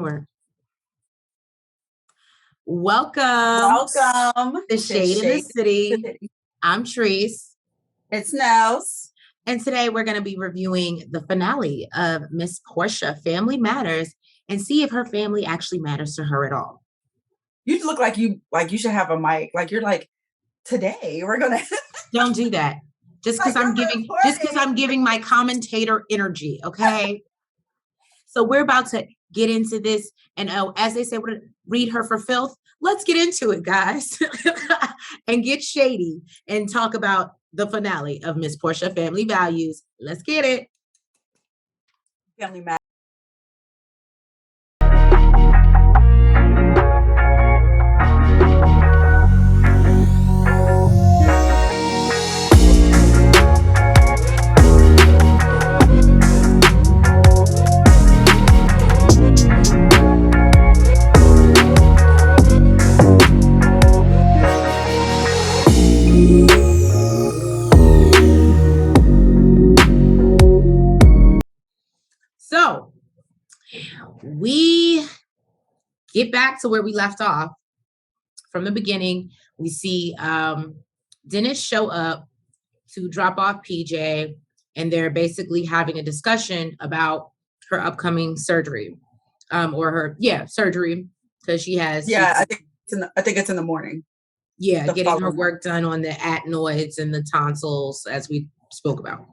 Sure. Welcome Welcome to Shade in the City. I'm Treese. It's Nels. And today we're going to be reviewing the finale of Miss Porsha Family Matters and see if her family actually matters to her at all. You look like you should have a mic. Like you're like, today we're gonna Don't do that. Just because I'm giving my commentator energy, okay? So we're about to get into this, and as they say, we're gonna read her for filth. Let's get into it, guys, and get shady and talk about the finale of Miss Porsha Family Values. Let's get it. Family Matters. So we get back to where we left off from the beginning. We see Dennis show up to drop off PJ, and they're basically having a discussion about her upcoming surgery, surgery, because she has. Yeah, I think it's in the morning. Yeah, getting her work done on the adenoids and the tonsils, as we spoke about.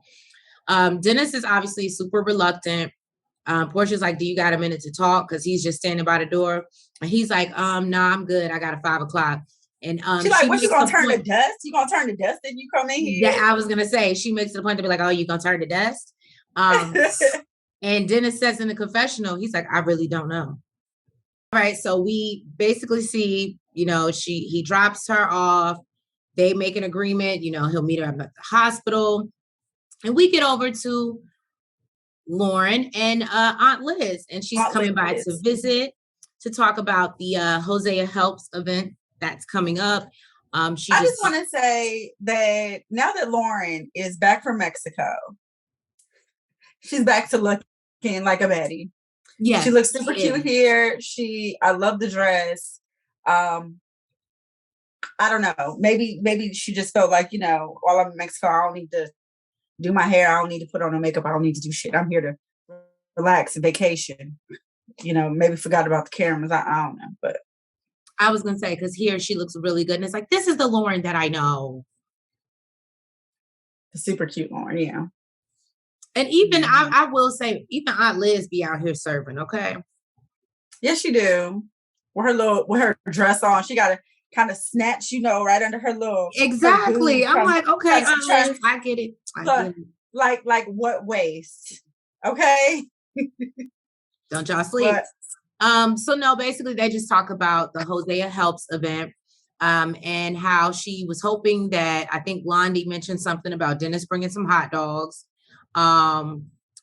Dennis is obviously super reluctant. Portia's like, do you got a minute to talk? Because he's just standing by the door. And he's like, nah, I'm good. I got a 5 o'clock. And she's like, what, you gonna turn to dust? You gonna turn to dust and you come in here? Yeah, I was gonna say, she makes it a point to be like, oh, you gonna turn to dust? And Dennis says in the confessional, he's like, I really don't know. All right, so we basically see, he drops her off. They make an agreement, he'll meet her at the hospital. And we get over to Lauren and Aunt Liz, and she's coming by to visit to talk about the Hosea Helps event that's coming up. I just want to say that now that Lauren is back from Mexico, she's back to looking like a baddie. Yeah, she looks super cute here. I love the dress. I don't know. Maybe she just felt like, while I'm in Mexico, I don't need to do my hair. I don't need to put on no makeup. I don't need to do shit. I'm here to relax and vacation. Maybe forgot about the cameras. I don't know, but I was gonna say, because here she looks really good, and it's like, this is the Lauren that I know. The super cute Lauren, yeah. And even I will say, even Aunt Liz be out here serving, okay? Yes, she do. With her dress on, she got to kind of snatch, right under her little. Exactly. I'm like, okay, Aunt Liz, I get it. Like what waist? Okay. Don't y'all sleep. So no, basically they just talk about the Hosea Helps event, and how she was hoping that, I think Blondie mentioned something about Dennis bringing some hot dogs.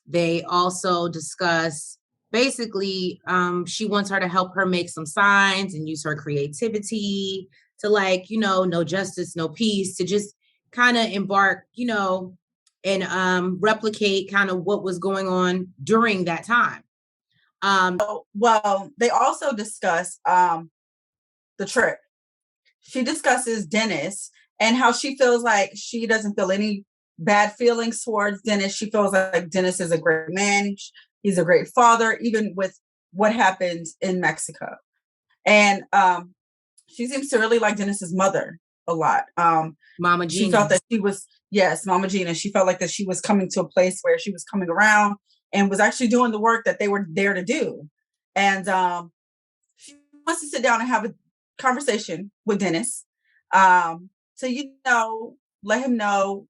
They also discuss basically, she wants her to help her make some signs and use her creativity to no justice, no peace, to just kind of embark, and replicate kind of what was going on during that time. Well, they also discuss the trip. She discusses Dennis and how she feels like she doesn't feel any bad feelings towards Dennis. She feels like Dennis is a great man. He's a great father, even with what happens in Mexico. And she seems to really like Dennis's mother a lot. Mama Gina. She felt that Mama Gina. She felt like that she was coming to a place where she was coming around and was actually doing the work that they were there to do. And she wants to sit down and have a conversation with Dennis. So, let him know.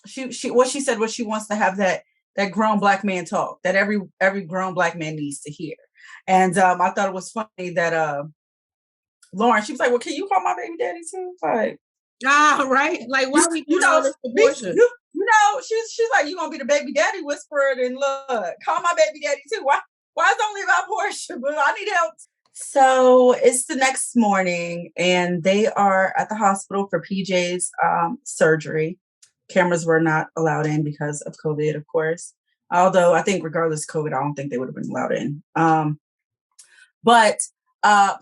She said what she wants to have that grown Black man talk that every grown Black man needs to hear. And I thought it was funny that Lauren, she was like, well, can you call my baby daddy too? Like, right? Like, why we doing all this for Portia? She's like, you gonna be the baby daddy whisperer, and look, call my baby daddy too. Why it's only about Portia? But I need help. So it's the next morning, and they are at the hospital for PJ's surgery. Cameras were not allowed in because of COVID, of course. Although I think regardless of COVID, I don't think they would have been allowed in. But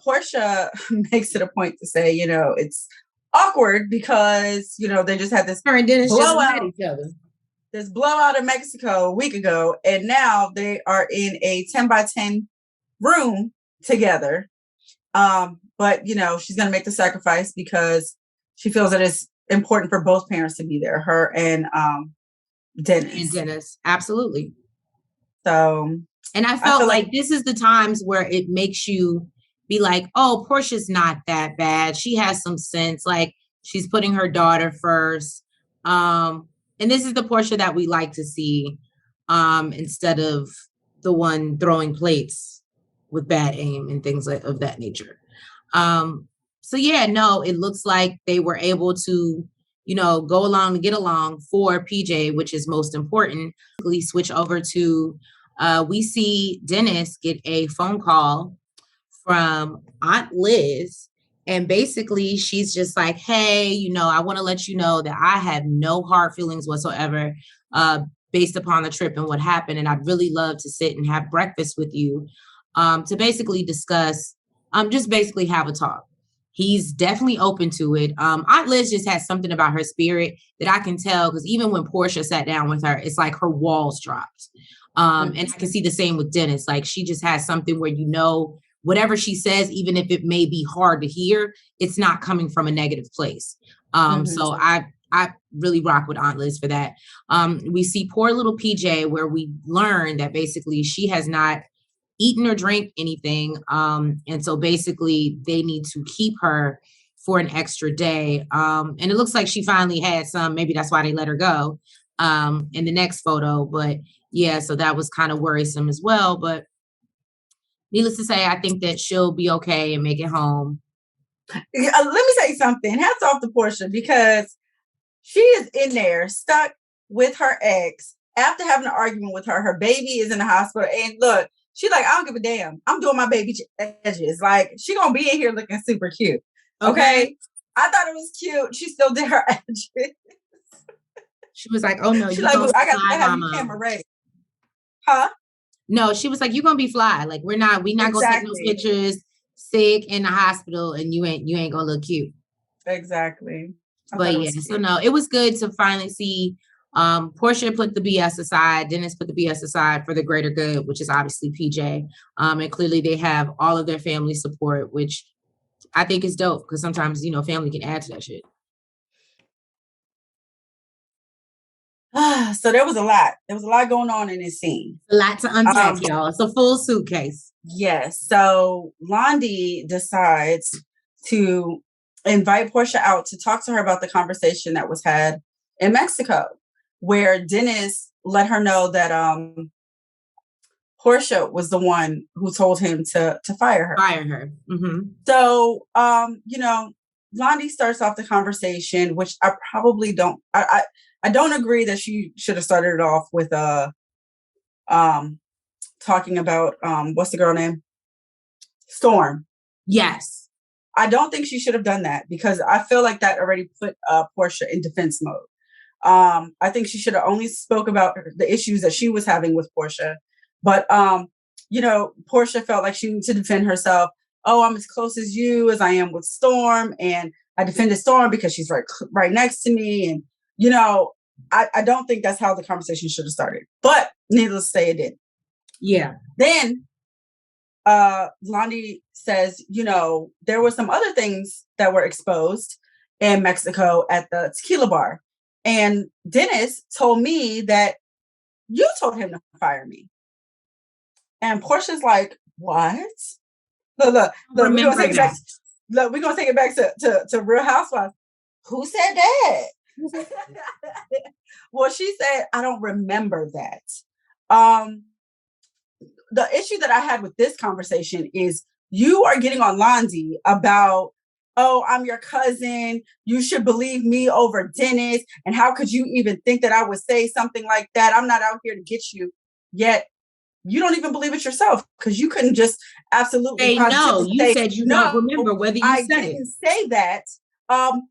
Portia makes it a point to say, it's awkward because, they just had this blowout. This blowout in Mexico a week ago, and now they are in a 10 by 10 room together. But she's going to make the sacrifice because she feels that it's important for both parents to be there, her and Dennis. Absolutely. So, and I felt like this is the times where it makes you be like, oh, Portia's not that bad. She has some sense. Like, she's putting her daughter first. And this is the Portia that we like to see, instead of the one throwing plates with bad aim and things of that nature. So yeah, no, it looks like they were able to, go along and get along for PJ, which is most important. We switch over to, we see Dennis get a phone call from Aunt Liz. And basically she's just like, hey, I want to let you know that I have no hard feelings whatsoever, based upon the trip and what happened. And I'd really love to sit and have breakfast with you, to basically discuss, just basically have a talk. He's definitely open to it. Aunt Liz just has something about her spirit that I can tell, because even when Portia sat down with her, it's like her walls dropped. And I can see the same with Dennis. Like, she just has something where, whatever she says, even if it may be hard to hear, it's not coming from a negative place. So I really rock with Aunt Liz for that. We see poor little PJ, where we learn that basically she has not eaten or drank anything. And so basically they need to keep her for an extra day. And it looks like she finally had some, maybe that's why they let her go, in the next photo. But yeah, so that was kind of worrisome as well. But needless to say, I think that she'll be okay and make it home. Let me say something. Hats off to Portia, because she is in there stuck with her ex after having an argument with her. Her baby is in the hospital. And look, she's like, I don't give a damn. I'm doing my baby edges. Like, she going to be in here looking super cute. Okay. I thought it was cute. She still did her edges. She was like, oh no, she's like, I got to have your camera ready. Huh? No, she was like, you're gonna be fly. Like, we're not gonna take no pictures sick in the hospital, and you ain't gonna look cute. Exactly. But yeah, so no, it was good to finally see Portia put the BS aside, Dennis put the BS aside for the greater good, which is obviously PJ. And clearly they have all of their family support, which I think is dope, because sometimes, family can add to that shit. So there was a lot. There was a lot going on in this scene. A lot to unpack, y'all. It's a full suitcase. Yes. So Londi decides to invite Portia out to talk to her about the conversation that was had in Mexico, where Dennis let her know that Portia was the one who told him to fire her. Mm-hmm. So, Londi starts off the conversation, which I probably don't. I don't agree that she should have started it off with talking about what's the girl name? Storm. Yes. I don't think she should have done that, because I feel like that already put Portia in defense mode. I think she should have only spoke about the issues that she was having with Portia. But Portia felt like she needed to defend herself. Oh, I'm as close as you as I am with Storm, and I defended Storm because she's right next to me, and I don't think that's how the conversation should have started. But needless to say, it did. Yeah. Then Londi says, there were some other things that were exposed in Mexico at the tequila bar. And Dennis told me that you told him to fire me. And Portia's like, what? Look, we're going to take it back to Real Housewives. Who said that? Well, she said, I don't remember that. The issue that I had with this conversation is you are getting on Londi about, oh, I'm your cousin. You should believe me over Dennis. And how could you even think that I would say something like that? I'm not out here to get you. Yet you don't even believe it yourself, because you couldn't just absolutely no. You said you don't remember whether you said it. I didn't say that.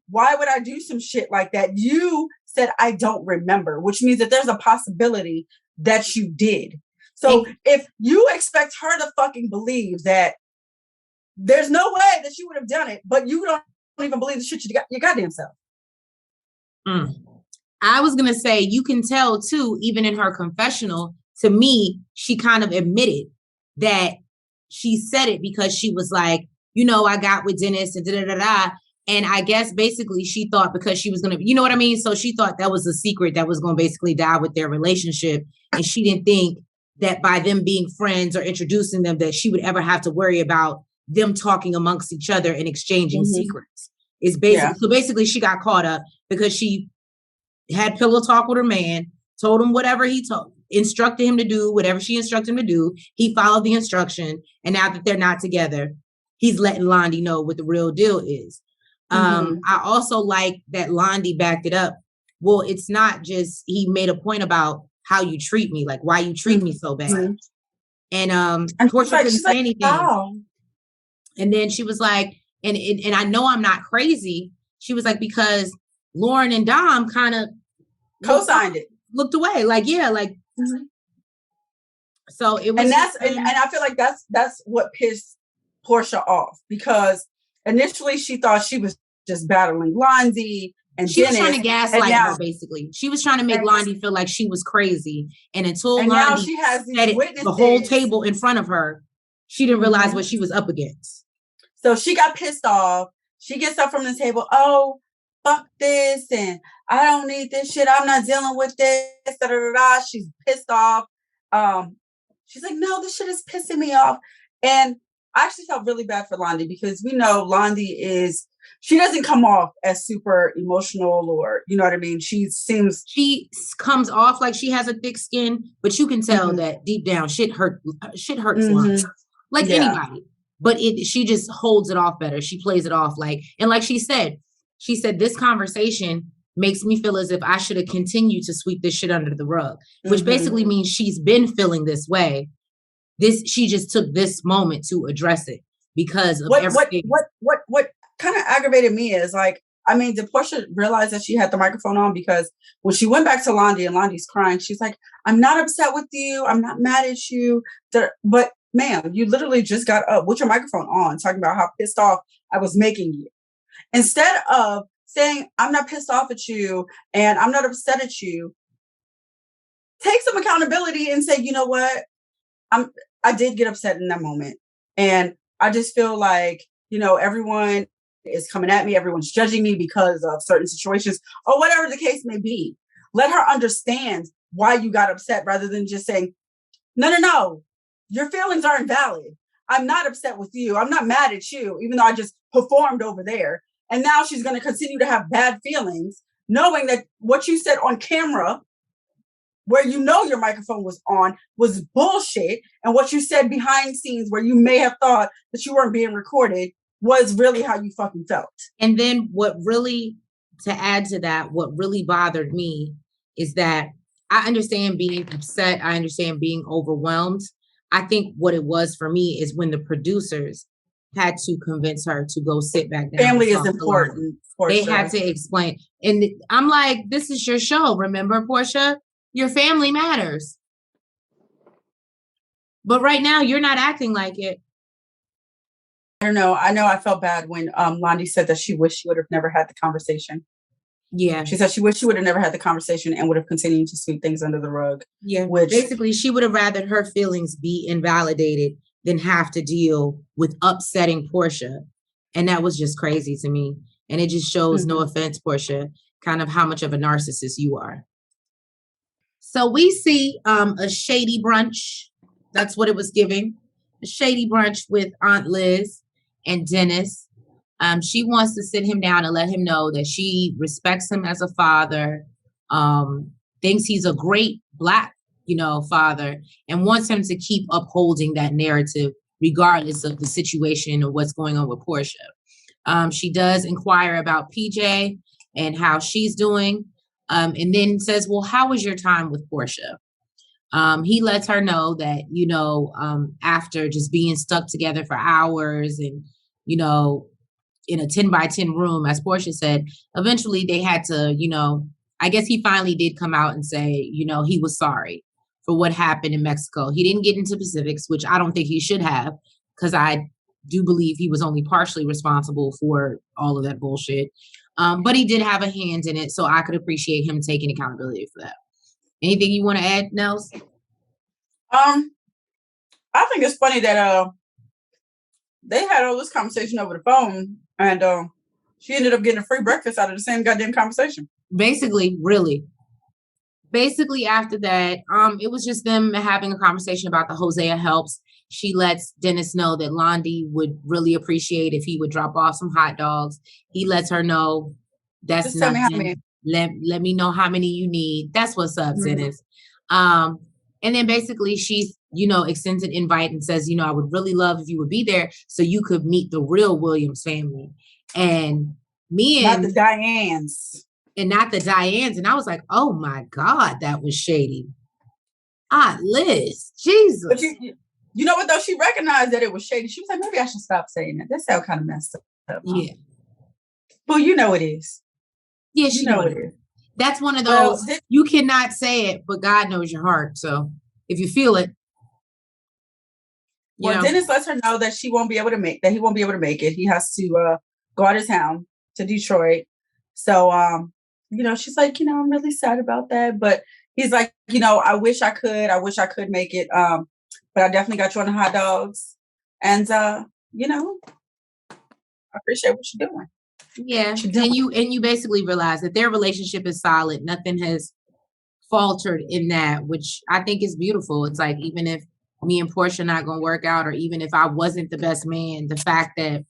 Why would I do some shit like that? You said I don't remember, which means that there's a possibility that you did. So if you expect her to fucking believe that there's no way that you would have done it, but you don't even believe the shit you got your goddamn self. I was going to say, you can tell too, even in her confessional, to me, she kind of admitted that she said it because she was like, you know, I got with Dennis and da-da-da-da. And I guess basically she thought because she was going to, you know what I mean? So she thought that was a secret that was going to basically die with their relationship. And she didn't think that by them being friends or introducing them, that she would ever have to worry about them talking amongst each other and exchanging secrets. Is basically, so basically she got caught up because she had pillow talk with her man, told him whatever he told, instructed him to do, whatever she instructed him to do. He followed the instruction. And now that they're not together, he's letting Londi know what the real deal is. I also like that Londi backed it up. Well, it's not just, he made a point about how you treat me, like why you treat me so bad. And Porsha couldn't say anything. Wow. And then she was like, and I know I'm not crazy. She was like, because Lauren and Dom kind of co-signed it, looked away, like, yeah, like. So it was, and that's and I feel like that's what pissed Porsha off, because initially she thought she was just battling Londi, and she was trying to gaslight her. Basically, she was trying to make Londi feel like she was crazy, and until Londi she has said it, the whole table in front of her, she didn't realize what she was up against. So she got pissed off. She gets up from the table. Oh, fuck this, and I don't need this shit. I'm not dealing with this. Da, da, da, da. She's pissed off. She's like, no, this shit is pissing me off. And I actually felt really bad for Londi, because we know Londi she doesn't come off as super emotional, or, you know what I mean? She comes off like she has a thick skin, but you can tell that deep down shit hurts Londi, like anybody. But she just holds it off better. She plays it off like, and like she said, this conversation makes me feel as if I should have continued to sweep this shit under the rug, which basically means she's been feeling this way. She just took this moment to address it because of everything. What kind of aggravated me is, like, I mean, did Porsha realize that she had the microphone on? Because when she went back to Londi and Londi's crying, she's like, I'm not upset with you. I'm not mad at you. But ma'am, you literally just got up with your microphone on talking about how pissed off I was making you. Instead of saying, I'm not pissed off at you and I'm not upset at you, take some accountability and say, you know what? I did get upset in that moment. And I just feel like, you know, everyone is coming at me. Everyone's judging me because of certain situations or whatever the case may be. Let her understand why you got upset, rather than just saying, no, your feelings aren't valid. I'm not upset with you. I'm not mad at you, even though I just performed over there. And now she's going to continue to have bad feelings, knowing that what you said on camera, where you know your microphone was on, was bullshit. And what you said behind scenes, where you may have thought that you weren't being recorded, was really how you fucking felt. And then to add to that, what really bothered me is that I understand being upset. I understand being overwhelmed. I think what it was for me is when the producers had to convince her to go sit back down. Family is important. They had to explain. And I'm like, this is your show. Remember, Porsha? Your family matters. But right now, you're not acting like it. I don't know. I know I felt bad when Londi said that she wished she would have never had the conversation. Yeah. She said she wished she would have never had the conversation and would have continued to sweep things under the rug. Yeah. Basically, she would have rather her feelings be invalidated than have to deal with upsetting Porsha. And that was just crazy to me. And it just shows, no offense, Porsha, kind of how much of a narcissist you are. So we see a shady brunch. That's what it was giving. A shady brunch with Aunt Liz and Dennis. She wants to sit him down and let him know that she respects him as a father, thinks he's a great Black, father, and wants him to keep upholding that narrative regardless of the situation or what's going on with Porsha. She does inquire about PJ and how she's doing, and then says, well, how was your time with Porsha? He lets her know that, after just being stuck together for hours and, in a 10 by 10 room, as Porsha said, eventually they had to, I guess he finally did come out and say, he was sorry for what happened in Mexico. He didn't get into specifics, which I don't think he should have, because I do believe he was only partially responsible for all of that bullshit. But he did have a hand in it, so I could appreciate him taking accountability for that. Anything you want to add, Nels? I think it's funny that they had all this conversation over the phone, and she ended up getting a free breakfast out of the same goddamn conversation. Basically, really. Basically, after that, it was just them having a conversation about the Hosea helps. She lets Dennis know that Londi would really appreciate if he would drop off some hot dogs. He lets her know that's just nothing. Tell me how many. Let me know how many you need. That's what's up, Dennis. And then basically she, extends an invite and says, I would really love if you would be there so you could meet the real Williams family. And not the Dianes. And not the Dianes. And I was like, oh my God, that was shady. Liz, Jesus. But you know what though? She recognized that it was shady. She was like, maybe I should stop saying that. That sounds kind of messed up. Huh? Yeah. Well, you know it is. Yeah, she know it is. That's one of those, you cannot say it, but God knows your heart. So if you feel it. Dennis lets her know that he won't be able to make it. He has to go out of town to Detroit. So she's like, I'm really sad about that. But he's like, I wish I could make it. But I definitely got you on the hot dogs. And I appreciate what you're doing. Yeah. And you basically realize that their relationship is solid. Nothing has faltered in that, which I think is beautiful. It's like, even if me and Porsha not going to work out, or even if I wasn't the best man, the fact that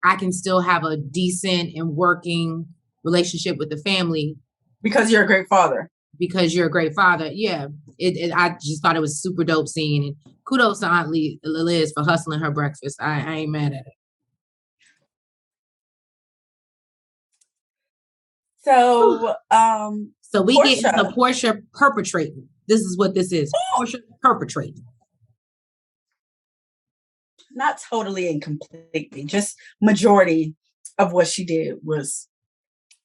I can still have a decent and working relationship with the family. Because you're a great father. Yeah. I just thought it was super dope scene. And kudos to Aunt Liz for hustling her breakfast. I ain't mad at it. So, we get into Porsha perpetrating. This is what this is. Porsha perpetrating. Not totally and completely, just majority of what she did was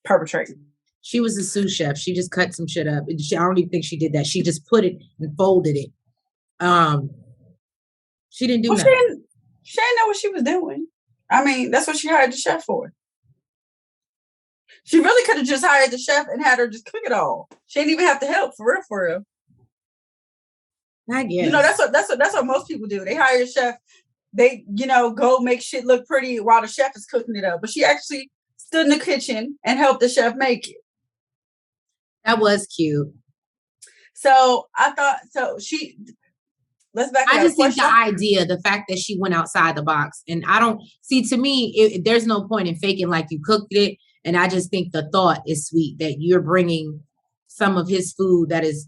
perpetrating. She was a sous chef. She just cut some shit up. I don't even think she did that. She just put it and folded it. She didn't do nothing. She didn't know what she was doing. I mean, that's what she hired the chef for. She really could have just hired the chef and had her just cook it all. She didn't even have to help, for real. I guess. That's what most people do. They hire a chef. They, go make shit look pretty while the chef is cooking it up. But she actually stood in the kitchen and helped the chef make it. That was cute. So I thought, let's back up. I just think the idea, the fact that she went outside the box, and I don't see, to me, there's no point in faking like you cooked it. And I just think the thought is sweet that you're bringing some of his food that is,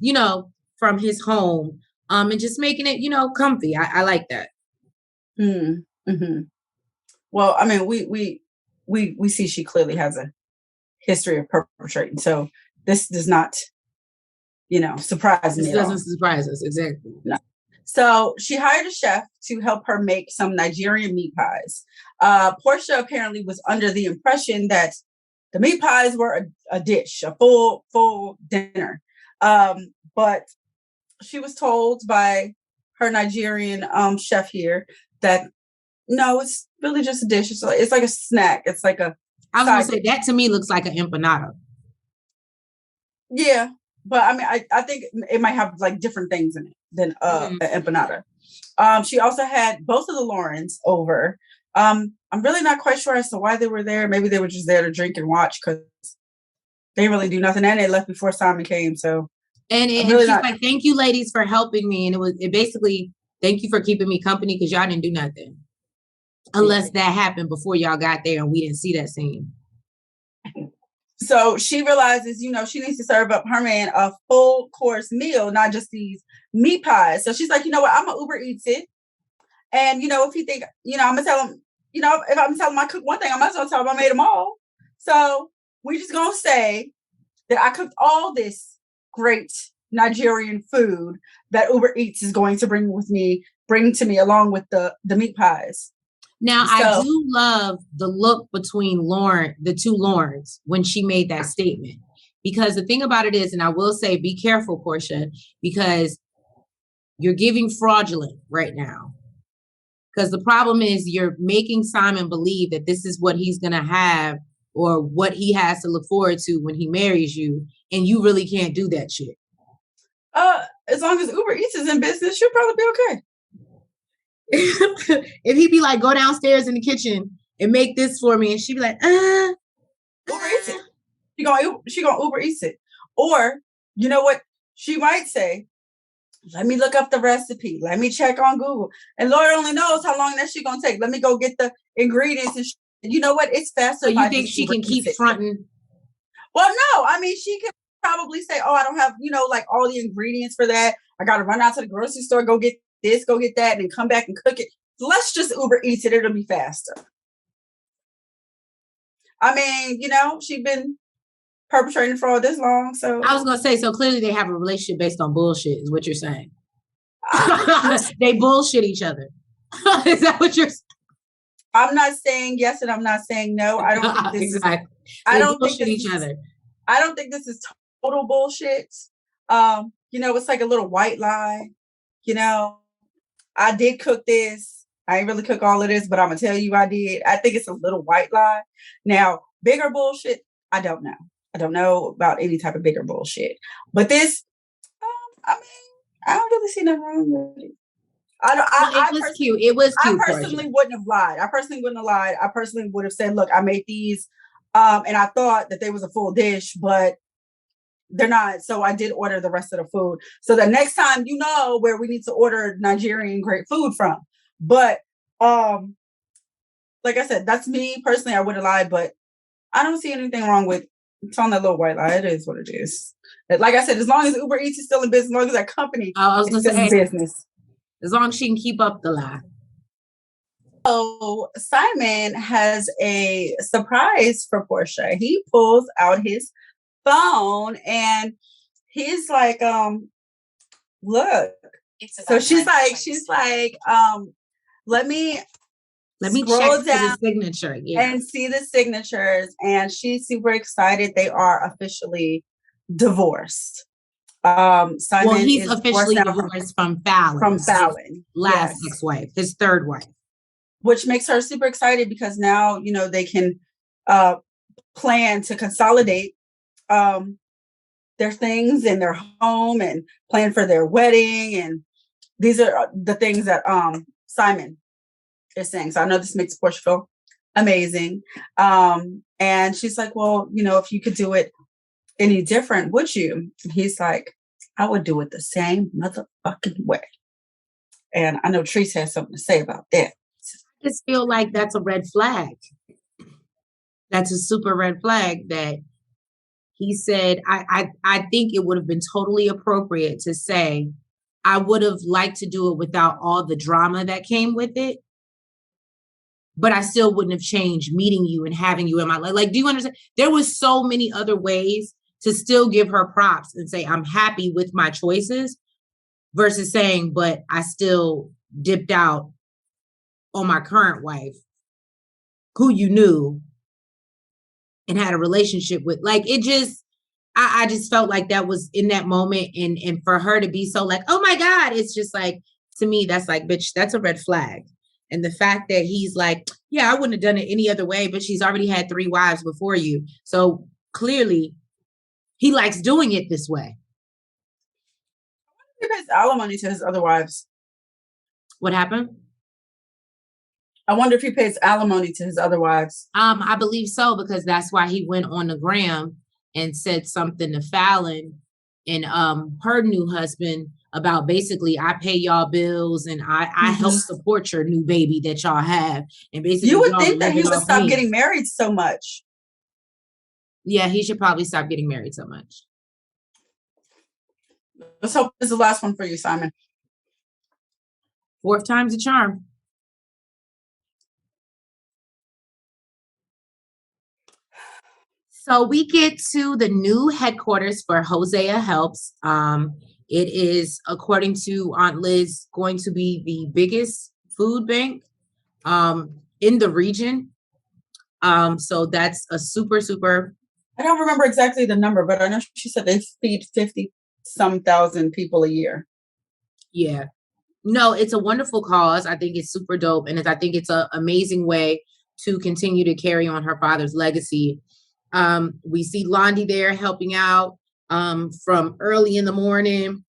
from his home, and just making it, comfy. I like that. Mm-hmm. Well, I mean, we see she clearly has a history of perpetrating. So this does not, surprise me. This doesn't surprise us. Exactly. No. So she hired a chef to help her make some Nigerian meat pies. Porsha apparently was under the impression that the meat pies were a dish, a full dinner. But she was told by her Nigerian chef here that no, it's really just a dish. It's like a snack. It's like a. I was gonna say that to me looks like an empanada. Yeah, but I mean, I think it might have like different things in it than an empanada. She also had both of the Laurens over. I'm really not quite sure as to why they were there. Maybe they were just there to drink and watch because they really do nothing. And they left before Simon came. So, and she's like, "Thank you, ladies, for helping me." And it basically, "Thank you for keeping me company because y'all didn't do nothing." Unless that happened before y'all got there and we didn't see that scene. So she realizes, she needs to serve up her man a full course meal, not just these meat pies. So she's like, you know what? I'm gonna Uber Eats it. And, if you think, I'm going to tell him, if I'm telling him I cooked one thing, I might as well tell him I made them all. So we're just going to say that I cooked all this great Nigerian food that Uber Eats is going to bring to me along with the meat pies. Now, I do love the look between the two Laurens when she made that statement. Because the thing about it is, and I will say, be careful, Porsha, because you're giving fraudulent right now. Because the problem is you're making Simon believe that this is what he's going to have or what he has to look forward to when he marries you. And you really can't do that shit. As long as Uber Eats is in business, you'll probably be okay. If he be like, go downstairs in the kitchen and make this for me. And she'd be like, Uber Eats it. She gonna Uber Eats it. Or, you know what? She might say, let me look up the recipe. Let me check on Google. And Lord only knows how long that shit gonna take. Let me go get the ingredients. And you know what? It's faster. So you think she can keep fronting? Well, no. I mean, she can probably say, oh, I don't have, like all the ingredients for that. I got to run out to the grocery store, go get this, go get that, and then come back and cook it. Let's just Uber Eats it. It'll be faster. I mean, she's been perpetrating for all this long. So I was going to say, so clearly they have a relationship based on bullshit is what you're saying. They bullshit each other. Is that what you're saying? I'm not saying yes and I'm not saying no. I don't think this exactly. I don't bullshit each other. I don't think this is total bullshit. It's like a little white lie. I did cook this. I ain't really cook all of this, but I'm gonna tell you I did. I think it's a little white lie. Now, bigger bullshit, I don't know. I don't know about any type of bigger bullshit. But this, I don't really see nothing wrong with it. It was cute. It was cute. I personally wouldn't have lied. I personally would have said, look, I made these, and I thought that they was a full dish, but they're not. So I did order the rest of the food. So the next time, where we need to order Nigerian great food from. But like I said, that's me personally. I would have lied, but I don't see anything wrong with telling that little white lie. It is what it is. Like I said, as long as Uber Eats is still in business, as long as that company I was is still in business. As long as she can keep up the lie. So Simon has a surprise for Porsha. He pulls out his phone and he's like, look. So she's like, let me scroll down the signature and see the signatures. And she's super excited. They are officially divorced. Simon he's officially divorced from Fallon. From Fallon. Last ex-wife, his third wife. Which makes her super excited because now, they can plan to consolidate their things in their home and plan for their wedding. And these are the things that Simon is saying. So I know this makes Porsha feel amazing. And she's like, well, if you could do it any different, would you? And he's like, I would do it the same motherfucking way. And I know Treese has something to say about that. I just feel like that's a red flag. That's a super red flag that he said, I think it would have been totally appropriate to say, I would have liked to do it without all the drama that came with it. But I still wouldn't have changed meeting you and having you in my life. Like, do you understand? There was so many other ways to still give her props and say, I'm happy with my choices versus saying, but I still dipped out on my current wife, who you knew and had a relationship with. Like, it just, I just felt like that was in that moment. And for her to be so like, oh my God, it's just like, to me, that's like, bitch, that's a red flag. And the fact that he's like, yeah, I wouldn't have done it any other way, but she's already had 3 wives before you. So clearly he likes doing it this way. He pays alimony to his other wives. What happened? I wonder if he pays alimony to his other wives. I believe so, because that's why he went on the gram and said something to Fallon and her new husband about basically, I pay y'all bills and I help support your new baby that y'all have. And basically, you would think that he would stop getting married so much. Yeah, he should probably stop getting married so much. Let's hope this is the last one for you, Simon. 4th time's a charm. So we get to the new headquarters for Hosea Helps. It is, according to Aunt Liz, going to be the biggest food bank in the region. So that's a super. I don't remember exactly the number, but I know she said they feed 50-some thousand people a year. Yeah. No, it's a wonderful cause. I think it's super dope. And I think it's an amazing way to continue to carry on her father's legacy. We see Londi there helping out from early in the morning.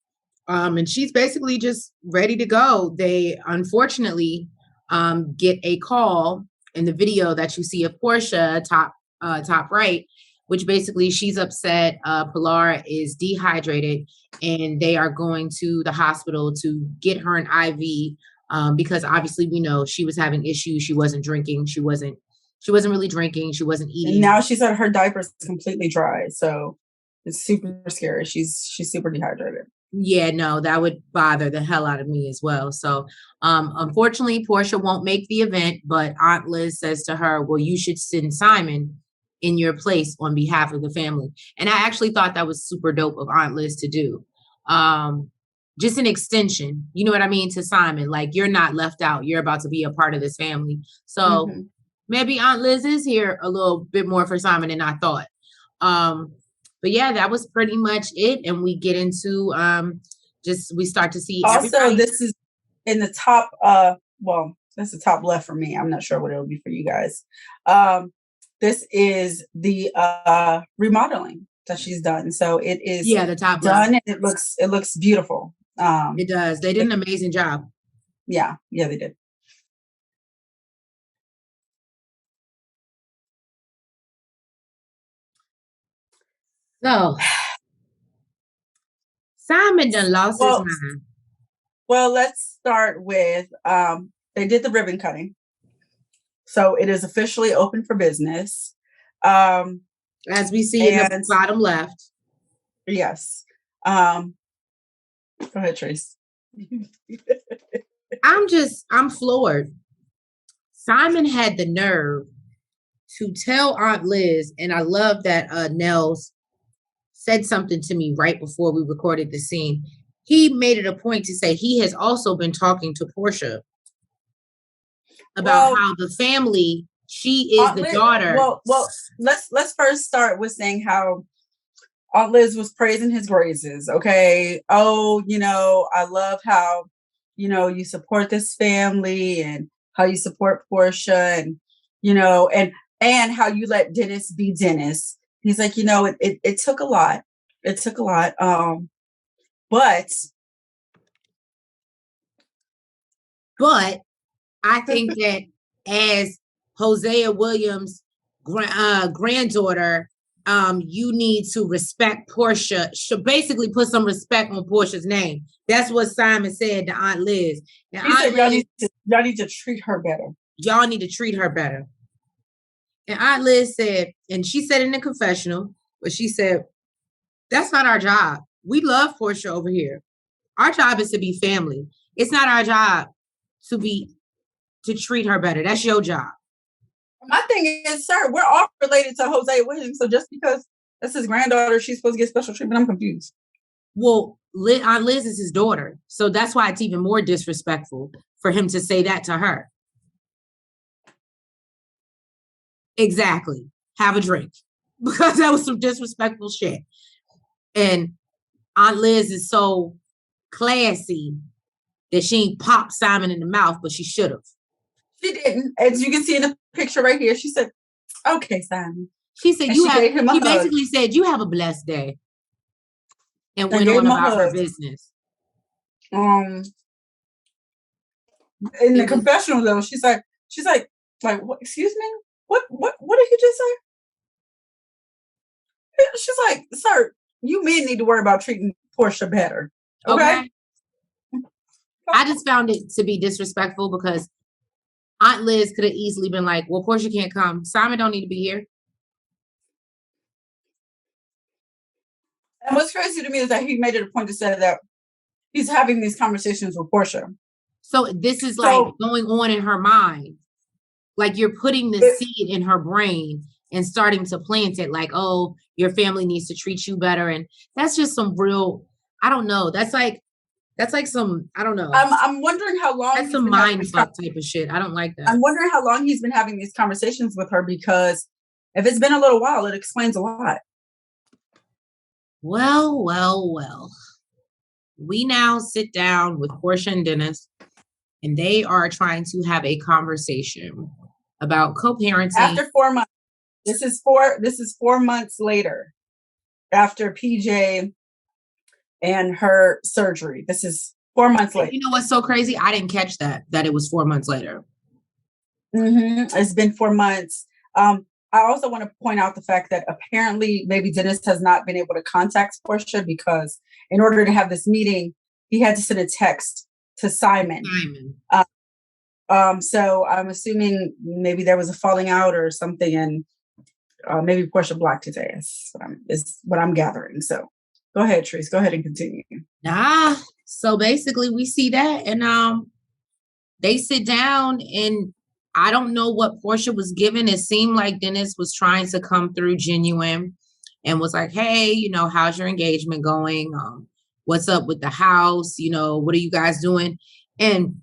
And she's basically just ready to go. They unfortunately get a call in the video that you see of Portia top right, which basically she's upset. Pilar is dehydrated and they are going to the hospital to get her an IV because obviously we know she was having issues. She wasn't drinking. She wasn't really drinking. She wasn't eating. And now she said her diaper's completely dry. So it's super scary. She's super dehydrated. Yeah, no, that would bother the hell out of me as well. So unfortunately, Portia won't make the event, but Aunt Liz says to her, well, you should send Simon in your place on behalf of the family. And I actually thought that was super dope of Aunt Liz to do. Just an extension, you know what I mean, to Simon. Like, you're not left out. You're about to be a part of this family. So maybe Aunt Liz is here a little bit more for Simon than I thought. But yeah, that was pretty much it. And we get into we start to see also everybody. This is in the top well, that's the top left for me. I'm not sure what it'll be for you guys. This is the remodeling that she's done. So it is the top done left. And it looks beautiful. It does. They did an amazing job. Yeah, they did. So Simon done lost his mind. Well, let's start with they did the ribbon cutting. So it is officially open for business. As we see in the bottom left. Yes. Go ahead, Trace. I'm floored. Simon had the nerve to tell Aunt Liz, and I love that Nels said something to me right before we recorded the scene. He made it a point to say he has also been talking to Portia about how the family, she is the daughter. Well, let's first start with saying how Aunt Liz was praising his graces. Okay. Oh, I love how, you support this family and how you support Portia and, and how you let Dennis be Dennis. He's like, it took a lot. It took a lot. But I think that as Hosea Williams' granddaughter, you need to respect Portia. Should basically put some respect on Portia's name. That's what Simon said to Aunt Liz. Now, he said, y'all need to treat her better. Y'all need to treat her better. And Aunt Liz said, and she said in the confessional, but she said, that's not our job. We love Portia over here. Our job is to be family. It's not our job to treat her better. That's your job. My thing is, sir, we're all related to Hosea Williams. So just because that's his granddaughter, she's supposed to get special treatment. I'm confused. Well, Aunt Liz is his daughter. So that's why it's even more disrespectful for him to say that to her. Exactly. Have a drink. Because that was some disrespectful shit. And Aunt Liz is so classy that she ain't popped Simon in the mouth, but she should have. She didn't. As you can see in the picture right here, she said, okay, Simon. She said, she basically said, you have a blessed day. And went on about her business. In the confessional though, she's like, what, excuse me? What did you just say? She's like, sir, you men need to worry about treating Portia better. Okay. I just found it to be disrespectful because Aunt Liz could have easily been like, well, Portia can't come. Simon don't need to be here. And what's crazy to me is that he made it a point to say that he's having these conversations with Portia. So this is like going on in her mind. Like you're putting the seed in her brain and starting to plant it like, oh, your family needs to treat you better. And that's just some real, I don't know. That's like some, I don't know. I'm wondering how long. That's some mind fuck type of shit. I don't like that. I'm wondering how long he's been having these conversations with her, because if it's been a little while, it explains a lot. Well. we now sit down with Porsha and Dennis, and they are trying to have a conversation about co-parenting. After 4 months. This is 4 months later after PJ and her surgery. This is 4 months later. You know what's so crazy? I didn't catch that it was 4 months later. It's been 4 months. I also want to point out the fact that apparently maybe Dennis has not been able to contact Porsha because in order to have this meeting, he had to send a text to Simon. So I'm assuming maybe there was a falling out or something, and maybe Porsha blocked his ass. Is what I'm gathering. So go ahead, Trace. Go ahead and continue. So basically we see that, and they sit down, and I don't know what Porsha was given. It seemed like Dennis was trying to come through genuine and was like, hey, how's your engagement going? What's up with the house? What are you guys doing? And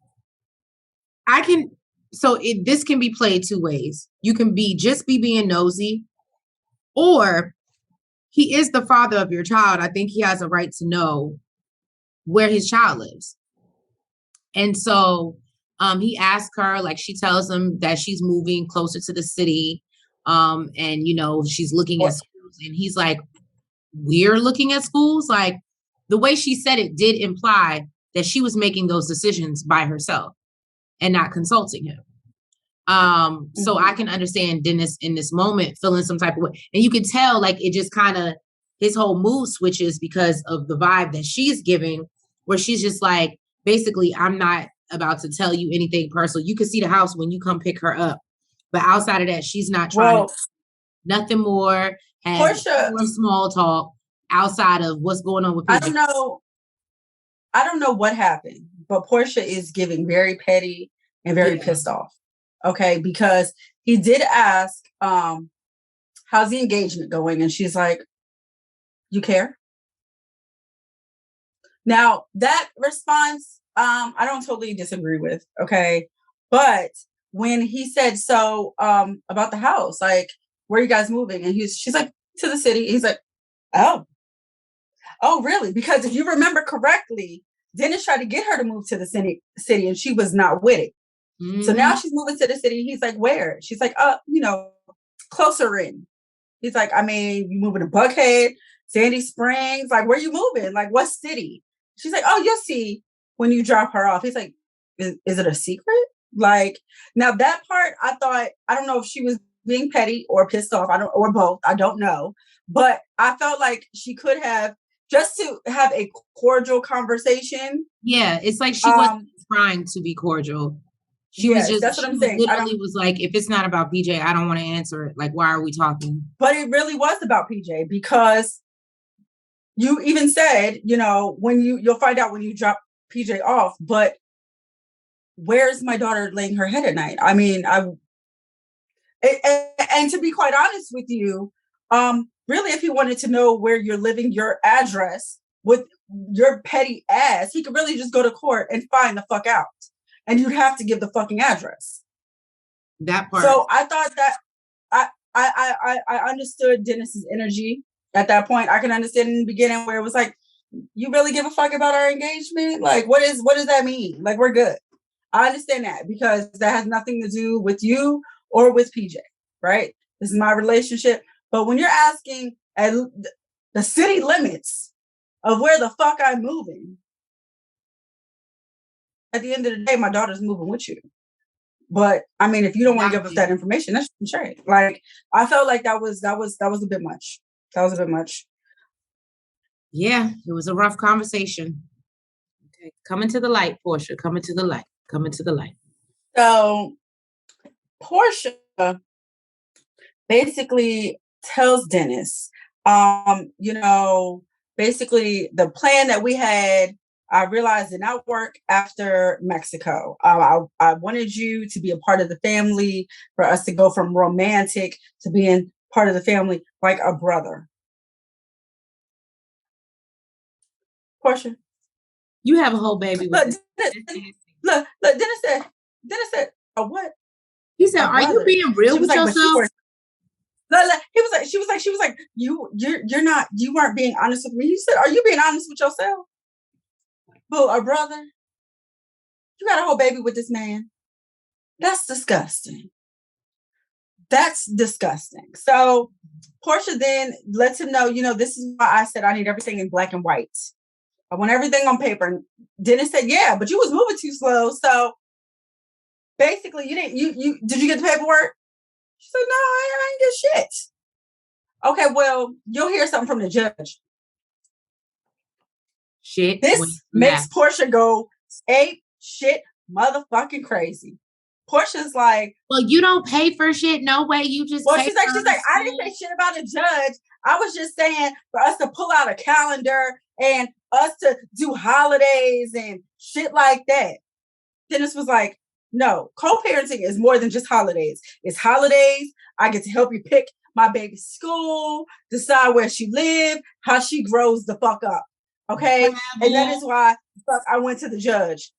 this can be played two ways. You can be being nosy, or he is the father of your child. I think he has a right to know where his child lives. And so he asks her, like, she tells him that she's moving closer to the city. And, she's looking at schools, and he's like, we're looking at schools. Like, the way she said it did imply that she was making those decisions by herself and not consulting him. So I can understand Dennis in this moment feeling some type of way. And you can tell, like, it just kind of, his whole mood switches because of the vibe that she's giving, where she's just like, basically, I'm not about to tell you anything personal. You can see the house when you come pick her up. But outside of that, she's not trying to nothing more. And Porsha, small talk outside of what's going on with people. I don't know what happened, but Porsha is giving very petty and very pissed off. Okay, because he did ask, how's the engagement going? And she's like, you care? Now, that response, I don't totally disagree with, okay? But when he said, so about the house, like, where are you guys moving? And she's like, to the city. He's like, oh, really? Because if you remember correctly, Dennis tried to get her to move to the city and she was not with it. Mm-hmm. So now she's moving to the city. He's like, where? She's like, closer in. He's like, I mean, you moving to Buckhead, Sandy Springs? Like, where you moving? Like, what city? She's like, oh, you'll see when you drop her off. He's like, is it a secret? Like, now that part, I thought, I don't know if she was being petty or pissed off. Or both. I don't know. But I felt like she could have, just to have a cordial conversation. Yeah, it's like she wasn't trying to be cordial. She was just, that's what I'm saying. Literally was like, if it's not about PJ, I don't want to answer it. Like, why are we talking? But it really was about PJ, because you even said, when you'll find out when you drop PJ off, but where's my daughter laying her head at night? I mean, and to be quite honest with you, really, if he wanted to know where you're living, your address with your petty ass, he could really just go to court and find the fuck out. And you'd have to give the fucking address. That part. So I thought that I understood Dennis's energy at that point. I can understand in the beginning where it was like, you really give a fuck about our engagement? Like, what does that mean? Like, we're good. I understand that, because that has nothing to do with you or with PJ, right? This is my relationship. But when you're asking at the city limits of where the fuck I'm moving, at the end of the day, my daughter's moving with you. But I mean, if you don't want to give us that information, that's straight. Like, I felt like that was a bit much. That was a bit much. Yeah, it was a rough conversation. Okay, coming to the light, Porsha. Coming to the light. Coming to the light. So, Porsha basically tells Dennis, basically the plan that we had, I realized did not work after Mexico. I wanted you to be a part of the family, for us to go from romantic to being part of the family like a brother. Porsha, you have a whole baby. Look, Dennis said, a what? He said, are you being real with yourself? She was like, you weren't being honest with me. He said, are you being honest with yourself? Boo, a brother, you got a whole baby with this man. That's disgusting. That's disgusting. So Porsha then lets him know, this is why I said I need everything in black and white. I want everything on paper. Dennis said, yeah, but you was moving too slow. So basically did you get the paperwork? She said, no, I ain't get shit. Okay, well, you'll hear something from the judge. Shit. This makes Porsha go ape shit motherfucking crazy. Porsha's like, well, you don't pay for shit. No way. You just. Well, she's like, I didn't say shit about a judge. I was just saying for us to pull out a calendar and us to do holidays and shit like that. Dennis was like, no, co-parenting is more than just holidays. It's holidays. I get to help you pick my baby's school, decide where she lives, how she grows the fuck up. Okay. And that is why I went to the judge.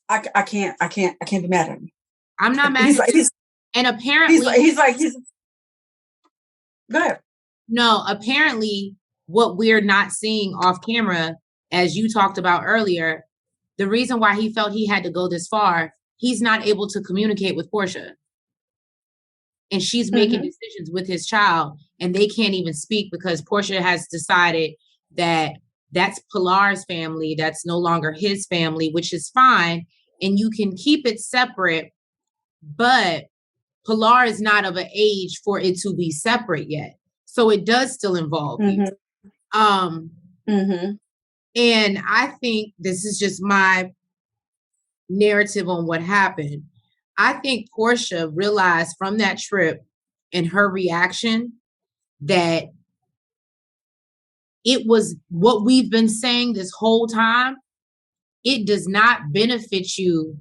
I can't be mad at him. I'm not mad at him. And apparently he's go ahead. No, apparently what we're not seeing off camera, as you talked about earlier, the reason why he felt he had to go this far, he's not able to communicate with Porsha. And she's making decisions with his child, and they can't even speak because Porsha has decided that that's Pilar's family. That's no longer his family, which is fine. And you can keep it separate, but Pilar is not of an age for it to be separate yet. So it does still involve you. And I think this is just my narrative on what happened. I think Porsha realized from that trip and her reaction that it was what we've been saying this whole time. It does not benefit you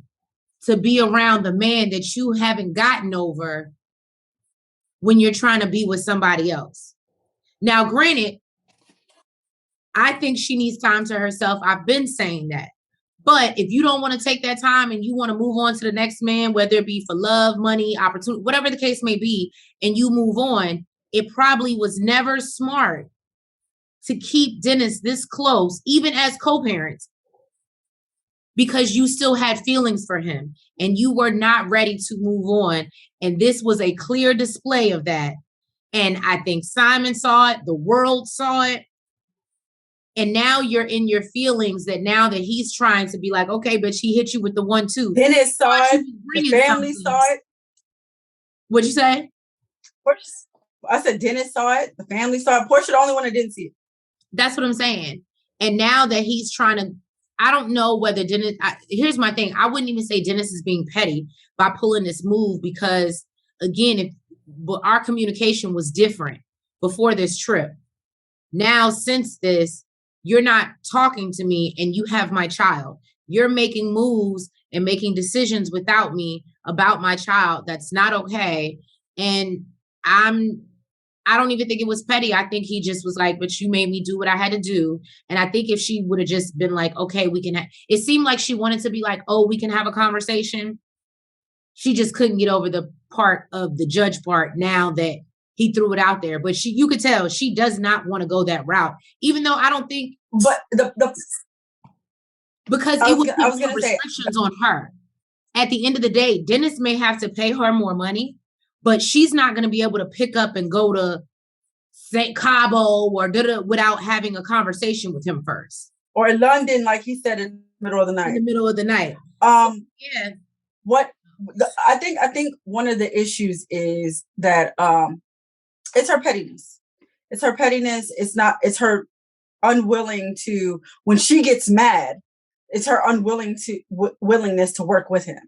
to be around the man that you haven't gotten over when you're trying to be with somebody else. Now, granted, I think she needs time to herself. I've been saying that. But if you don't want to take that time and you want to move on to the next man, whether it be for love, money, opportunity, whatever the case may be, and you move on, it probably was never smart to keep Dennis this close, even as co-parents, because you still had feelings for him and you were not ready to move on. And this was a clear display of that. And I think Simon saw it, the world saw it. And now you're in your feelings that now that he's trying to be like, okay, but she hit you with the 1-2. Dennis saw it. The family saw it. What'd you say? I said Dennis saw it. The family saw it. Porsha the only one that didn't see it. That's what I'm saying. And now that he's trying to, I don't know whether Dennis, here's my thing. I wouldn't even say Dennis is being petty by pulling this move because, again, our communication was different before this trip. Now, since this, you're not talking to me and you have my child. You're making moves and making decisions without me about my child. That's not okay. And I don't even think it was petty. I think he just was like, but you made me do what I had to do. And I think if she would have just been like, okay, we can, it seemed like she wanted to be like, oh, we can have a conversation. She just couldn't get over the part of the judge part now that he threw it out there. But you could tell she does not want to go that route, even though I don't think, but because it would put some restrictions on her. At the end of the day, Dennis may have to pay her more money, but she's not going to be able to pick up and go to St. Cabo or without having a conversation with him first. Or in London, like he said, in the middle of the night. In the middle of the night. Yeah. I think one of the issues is that it's her pettiness. It's her pettiness. It's her unwilling to, when she gets mad, it's her willingness to work with him.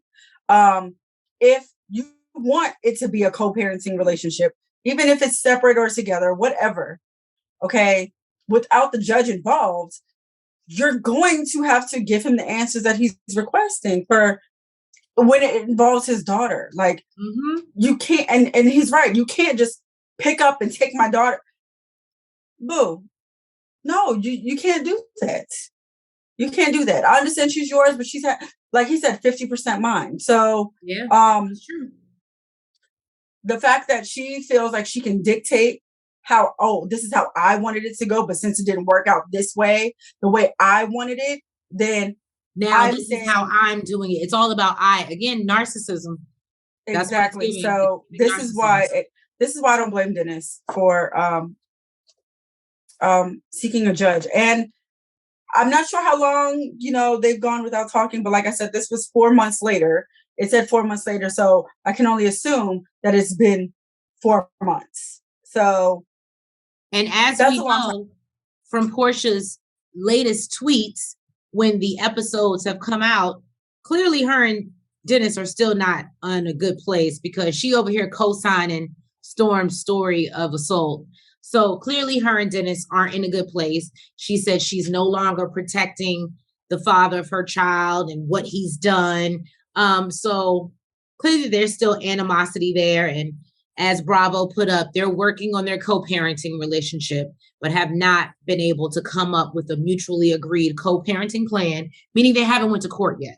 If you want it to be a co-parenting relationship, even if it's separate or together, whatever, okay, without the judge involved, you're going to have to give him the answers that he's requesting for when it involves his daughter. Like, you can't, and he's right, you can't just pick up and take my daughter. Boo. No, you can't do that. You can't do that. I understand she's yours, but she's like he said, 50% mine. So yeah, that's true. The fact that she feels like she can dictate this is how I wanted it to go, but since it didn't work out this way, the way I wanted it, then now this is how I'm doing it. It's all about again, narcissism. Exactly. So this is why I don't blame Dennis for seeking a judge. And I'm not sure how long, they've gone without talking, but like I said, this was 4 months later. It said 4 months later, so I can only assume that it's been 4 months. So, and as we know from Porsha's latest tweets, when the episodes have come out, clearly her and Dennis are still not in a good place because she over here co-signing Storm's story of assault. So clearly her and Dennis aren't in a good place. She said she's no longer protecting the father of her child and what he's done. So clearly there's still animosity there. And as Bravo put up, they're working on their co-parenting relationship, but have not been able to come up with a mutually agreed co-parenting plan, meaning they haven't went to court yet.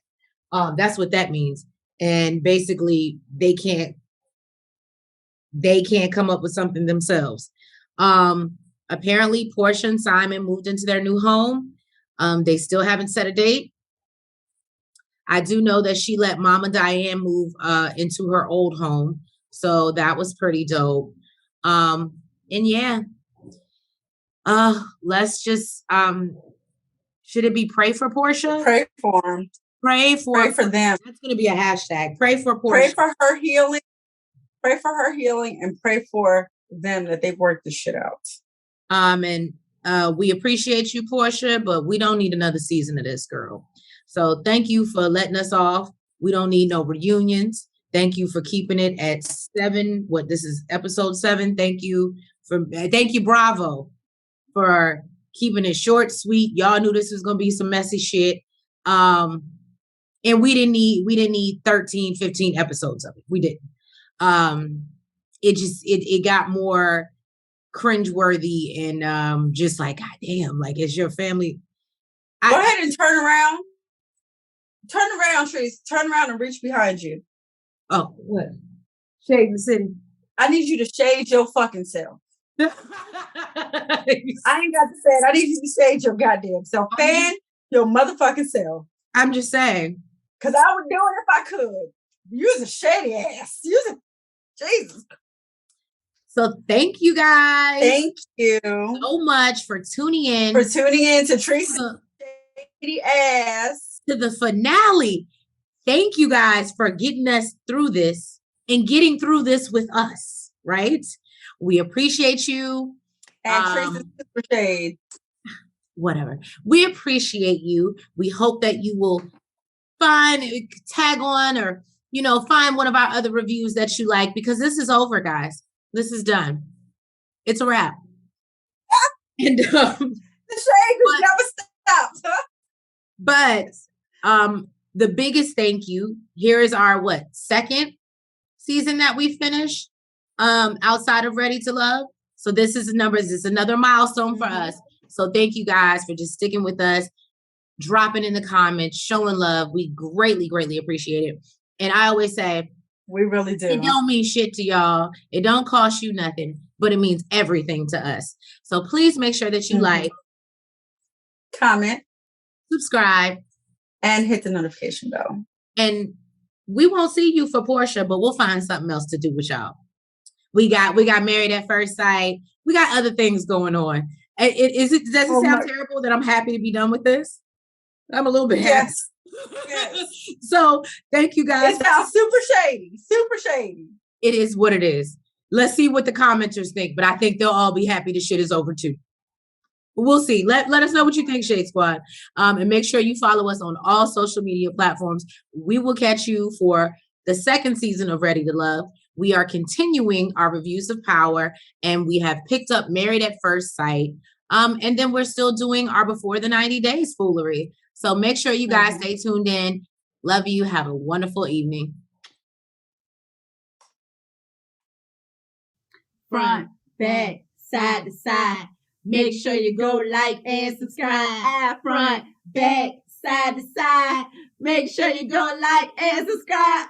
That's what that means. And basically they can't come up with something themselves. Apparently Porsha and Simon moved into their new home. They still haven't set a date. I do know that she let Mama Diane move into her old home. So that was pretty dope. And yeah. Let's just should it be pray for Porsha? Pray for them. Pray for them. That's gonna be a hashtag. Pray for Porsha. Pray for her healing. Pray for her healing and pray for them that they've worked this shit out. And we appreciate you, Porsha, but we don't need another season of this, girl. So thank you for letting us off. We don't need no reunions. Thank you for keeping it at 7. This is episode 7. Thank you, Bravo, for keeping it short, sweet. Y'all knew this was gonna be some messy shit. And we didn't need 13, 15 episodes of it. We didn't. It got more cringeworthy and just like, God damn, like it's your family. Go ahead and turn around. Turn around, Trees. Turn around and reach behind you. Oh, what? Shade the city. I need you to shade your fucking self. I ain't got to say it. I need you to shade your goddamn self. Fan your motherfucking self. I'm just saying. Because I would do it if I could. You's a shady ass. Jesus. So thank you guys. Thank you so much for tuning in. To Tracy's shady ass. To the finale. Thank you guys for getting us through this and getting through this with us, right? We appreciate you. And Tracy's super shade. Whatever. We appreciate you. We hope that you will tag on or, find one of our other reviews that you like, because this is over, guys. This is done. It's a wrap. And the shade has never stopped, huh? But the biggest thank you. Here is our second season that we finished outside of Ready to Love. So this is another milestone for us. So thank you guys for just sticking with us, dropping in the comments, showing love. We greatly, greatly appreciate it. And I always say, we really do. It don't mean shit to y'all. It don't cost you nothing, but it means everything to us. So please make sure that you like, comment, subscribe, and hit the notification bell. And we won't see you for Porsha, but we'll find something else to do with y'all. We got Married at First Sight. We got other things going on. Does it sound terrible that I'm happy to be done with this? I'm a little bit happy. Yes. So thank you guys. It sounds super shady. Super shady. It is what it is. Let's see what the commenters think, but I think they'll all be happy the shit is over too. We'll see. Let us know what you think, Shade Squad. And make sure you follow us on all social media platforms. We will catch you for the second season of Ready to Love. We are continuing our reviews of Power, and we have picked up Married at First Sight. And then we're still doing our Before the 90 Days foolery. So make sure you guys stay tuned in. Love you. Have a wonderful evening. Front, back, side to side. Make sure you go like and subscribe. Front, back, side to side. Make sure you go like and subscribe.